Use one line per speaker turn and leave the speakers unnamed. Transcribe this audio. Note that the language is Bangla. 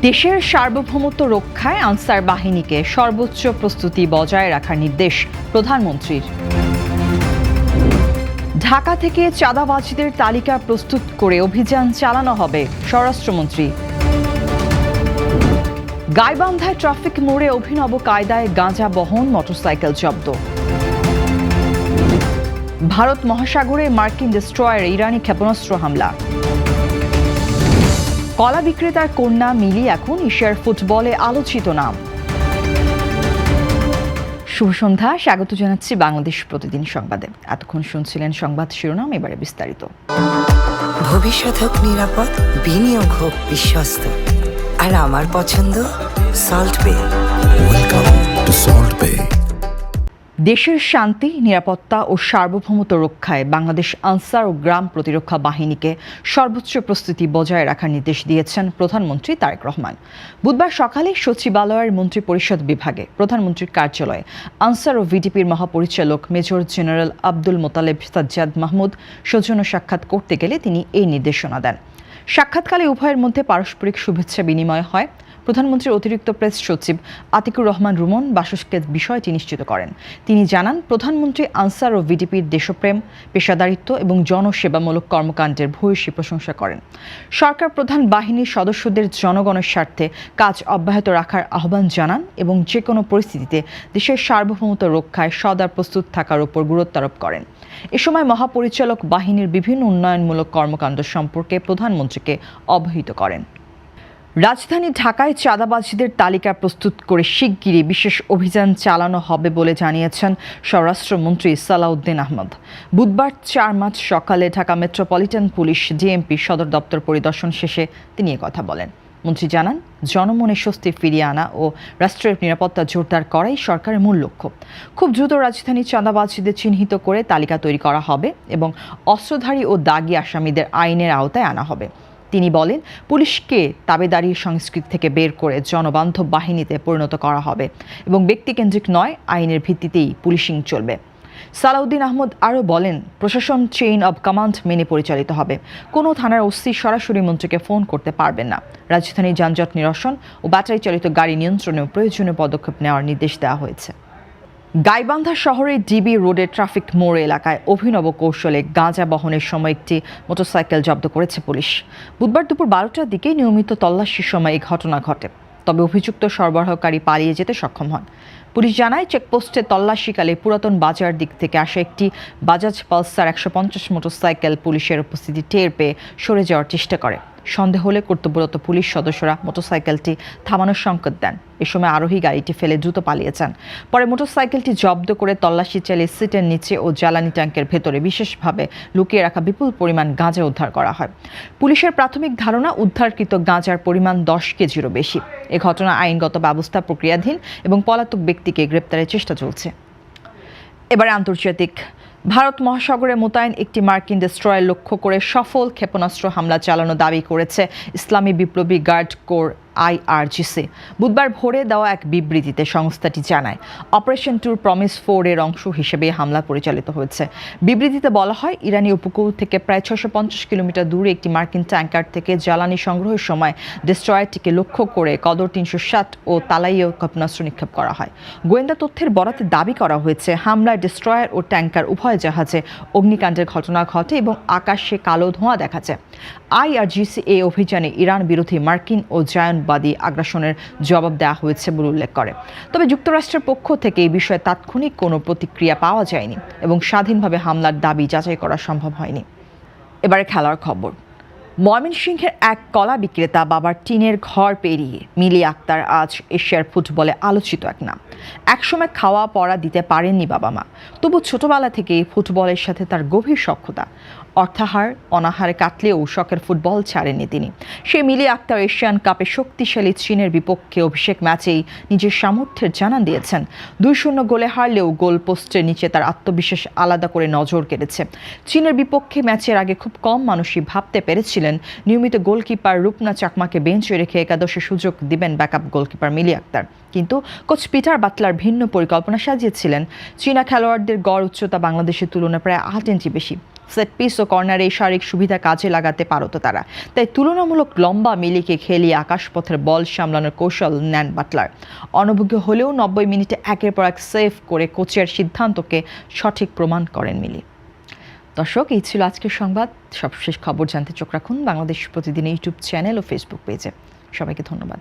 দেশের সার্বভৌমত্ব রক্ষায় আনসার বাহিনীকে সর্বোচ্চ প্রস্তুতি বজায় রাখার নির্দেশ প্রধানমন্ত্রীর। ঢাকা থেকে চাঁদাবাজদের তালিকা প্রস্তুত করে অভিযান চালানো হবে স্বরাষ্ট্রমন্ত্রী। গাইবান্ধায় ট্রাফিক মোড়ে অভিনব কায়দায় গাঁজা বহন মোটরসাইকেল জব্দ। ভারত মহাসাগরে মার্কিন ডেস্ট্রয়ারে ইরানি ক্ষেপণাস্ত্র হামলা। কলা বিক্রেতার কন্যা মিলি এখন এশিয়ার ফুটবলে আলোচিত নাম। শুভ সন্ধ্যা, স্বাগত জানাচ্ছি বাংলাদেশ প্রতিদিন সংবাদে। এতক্ষণ শুনছিলেন সংবাদ শিরোনাম, এবারে বিস্তারিত।
ভবিষ্যৎ হোক নিরাপদ, বিনিয়োগ হোক বিশ্বস্ত, আর আমার পছন্দ সল্ট বে।
ওয়েলকাম টু সল্ট বে।
দেশের শান্তি, নিরাপত্তা ও সার্বভৌমত্ব রক্ষায় বাংলাদেশ আনসার ও গ্রাম প্রতিরক্ষা বাহিনীকে সর্বোচ্চ প্রস্তুতি বজায় রাখার নির্দেশ দিয়েছেন প্রধানমন্ত্রী তারেক রহমান। বুধবার সকালে সচিবালয়ের মন্ত্রিপরিষদ বিভাগে প্রধানমন্ত্রীর কার্যালয়ে আনসার ও ভিডিপির মহাপরিচালক মেজর জেনারেল আব্দুল মোতালেব সাজ্জাদ মাহমুদ সৌজন্য সাক্ষাৎ করতে গেলে তিনি এই নির্দেশনা দেন। সাক্ষাৎকালে উভয়ের মধ্যে পারস্পরিক শুভেচ্ছা বিনিময় হয়। প্রধানমন্ত্রীর অতিরিক্ত প্রেস সচিব আতিকুর রহমান রুমন বাসসকে বিষয়টি নিশ্চিত করেন। তিনি জানান, প্রধানমন্ত্রী আনসার ও ভিডিপির দেশপ্রেম, পেশাদারিত্ব এবং জনসেবামূলক কর্মকাণ্ডের ভূয়সী প্রশংসা করেন। সরকার প্রধান বাহিনীর সদস্যদের জনগণের স্বার্থে কাজ অব্যাহত রাখার আহ্বান জানান এবং যে কোনো পরিস্থিতিতে দেশের সার্বভৌমত্ব রক্ষায় সদা প্রস্তুত থাকার উপর গুরুত্ব আরোপ করেন। এ সময় মহাপরিচালক বাহিনীর বিভিন্ন উন্নয়নমূলক কর্মকাণ্ড সম্পর্কে প্রধানমন্ত্রীকে অবহিত করেন। রাজধানী ঢাকায় চাঁদাবাজদের তালিকা প্রস্তুত করে শিগগিরই বিশেষ অভিযান চালানো হবে বলে জানিয়েছেন স্বরাষ্ট্রমন্ত্রী সালাউদ্দিন আহমদ। বুধবার 4 মার্চ সকালে ঢাকা মেট্রোপলিটন পুলিশ ডিএমপি সদর দপ্তর পরিদর্শন শেষে তিনি কথা বলেন। মন্ত্রী জানান, জনমনে স্বস্তি ফিরিয়ে আনা ও রাষ্ট্রের নিরাপত্তা জোরদার করাই সরকারের মূল লক্ষ্য। খুব দ্রুত রাজধানীর চাঁদাবাজদের চিহ্নিত করে তালিকা তৈরি করা হবে এবং অস্ত্রধারী ও দাগী আসামিদের আইনের আওতায় আনা হবে। তিনি বলেন, পুলিশকে তাবেদারির সংস্কৃতি থেকে বের করে জনবান্ধব বাহিনীতে পরিণত করা হবে এবং ব্যক্তিকেন্দ্রিক নয়, আইনের ভিত্তিতেই পুলিশিং চলবে। সালাউদ্দিন আহমদ আরও বলেন, প্রশাসন চেইন অব কমান্ড মেনে পরিচালিত হবে। কোনো থানার ওসি সরাসরি মন্ত্রীকে ফোন করতে পারবেন না। রাজধানীর যানজট নিরসন ও ব্যাটারি চালিত গাড়ি নিয়ন্ত্রণেও প্রয়োজনীয় পদক্ষেপ নেওয়ার নির্দেশ দেওয়া হয়েছে। গাইবান্ধা শহরের ডিবি রোডের ট্রাফিক মোড় এলাকায় অভিনব কৌশলে গাঁজা বহনের সময় একটি মোটরসাইকেল জব্দ করেছে পুলিশ। বুধবার দুপুর 12টার দিকে নিয়মিত তল্লাশির সময় এই ঘটনা ঘটে, তবে অভিযুক্ত সরবরাহকারী পালিয়ে যেতে সক্ষম হন। পুলিশ জানায়, চেকপোস্টে তল্লাশিকালে পুরাতন বাজার দিক থেকে আসা একটি বাজাজ পালসার 150 মোটরসাইকেল পুলিশের উপস্থিতি টের পেয়ে সরে যাওয়ার চেষ্টা করে। সন্দেহ হলে কর্তব্যরত পুলিশ সদস্যরা মোটরসাইকেলটি থামানোর সংকেত দেন। এ সময় আরোহী গাড়িটি ফেলে দ্রুত পালিয়ে যান। পরে মোটরসাইকেলটি জব্দ করে তল্লাশি চালিয়ে সিটের নিচে ও জ্বালানি ট্যাঙ্কের ভেতরে বিশেষভাবে লুকিয়ে রাখা বিপুল পরিমাণ গাঁজা উদ্ধার করা হয়। পুলিশের প্রাথমিক ধারণা, উদ্ধারকৃত গাঁজার পরিমাণ 10 কেজিরও বেশি। এ ঘটনা আইনগত ব্যবস্থা প্রক্রিয়াধীন এবং পলাতক ব্যক্তিকে গ্রেপ্তারের চেষ্টা চলছে। এবারে আন্তর্জাতিক। ভারত মহাসাগরে মোতায়েন একটি মার্কিন ডেস্ট্রয়ার লক্ষ্য করে সফল ক্ষেপণাস্ত্র হামলা চালানো দাবি করেছে ইসলামী বিপ্লবী গার্ড কোর IRGC। বুধবার ভোরে দেওয়া এক বিবৃতিতে সংস্থাটি জানায়, অপারেশন ট্রু প্রমিস 4 এর অংশ হিসেবে হামলা পরিচালিত হয়েছে। বিবৃতিতে বলা হয়, ইরানি উপকূল থেকে প্রায় 650 কিলোমিটার দূরে একটি মার্কিন ট্যাঙ্কার থেকে জ্বালানি সংগ্রহের সময় ডেস্ট্রয়ারটিকে লক্ষ্য করে কদর 360 ও তালাইও ক্ষেপণাস্ত্র নিক্ষেপ করা হয়। গোয়েন্দা তথ্যের বরাতে দাবি করা হয়েছে, হামলায় ডেস্ট্রয়ার ও ট্যাঙ্কার উভয় জাহাজে অগ্নিকাণ্ডের ঘটনা ঘটে এবং আকাশে কালো ধোঁয়া দেখা যায়। IRGC এই অভিযানে ইরান বিরোধী মার্কিন ও জায়নবাদী আগ্রাসনের জবাব দেওয়া হয়েছে বলে উল্লেখ করে। তবে যুক্তরাষ্ট্রের পক্ষ থেকে এই বিষয়ে তাৎক্ষণিক কোনো প্রতিক্রিয়া পাওয়া যায়নি এবং স্বাধীনভাবে হামলার দাবি যাচাই করা সম্ভব হয়নি। এবারে খেলার খবর। ময়মনসিংহের এক কলা বিক্রেতা বাবার টিনের ঘর পেরিয়ে মিলি আক্তার আজ এশিয়ার ফুটবলে আলোচিত এক নাম। একসময় খাওয়া পড়া দিতে পারেননি বাবা মা, তবু ছোটবেলা থেকেই ফুটবলের সাথে তার গভীর সখ্যতা। অর্থাহার অনাহারে কাটলেও শখের ফুটবল ছাড়েননি তিনি। সে মিলি আক্তার এশিয়ান কাপে শক্তিশালী চীনের বিপক্ষে অভিষেক ম্যাচেই নিজের সামর্থ্যের জানান দিয়েছেন। 2-0 গোলে হারলেও গোল পোস্টের নিচে তার আত্মবিশ্বাস আলাদা করে নজর কেড়েছে। চীনের বিপক্ষে ম্যাচের আগে খুব কম মানুষই ভাবতে পেরেছিলেন নিয়মিত গোলকিপার রূপনা চাকমাকে বেঞ্চে রেখে একাদশে সুযোগ দিবেন ব্যাকআপ গোলকিপার মিলি আক্তার। কিন্তু কোচ পিটার বাটলার ভিন্ন পরিকল্পনা সাজিয়েছিলেন। চীনা খেলোয়াড়দের গড় উচ্চতা বাংলাদেশের তুলনায় প্রায় 8 ইঞ্চি বেশি। সেট পিস ও কর্নারে এই শারীরিক সুবিধা কাজে লাগাতে পারত তারা, তাই তুলনামূলক লম্বা মিলিকে খেলিয়ে আকাশপথের বল সামলানোর কৌশল নেন বাটলার। অনভিজ্ঞ হলেও 90 মিনিটে একের পর এক সেভ করে কোচের সিদ্ধান্তকে সঠিক প্রমাণ করেন মিলি। দর্শক, এই ছিল আজকের সংবাদ। সবশেষ খবর জানতে চোখ রাখুন বাংলাদেশ প্রতিদিন ইউটিউব চ্যানেল ও ফেসবুক পেজে। সবাইকে ধন্যবাদ।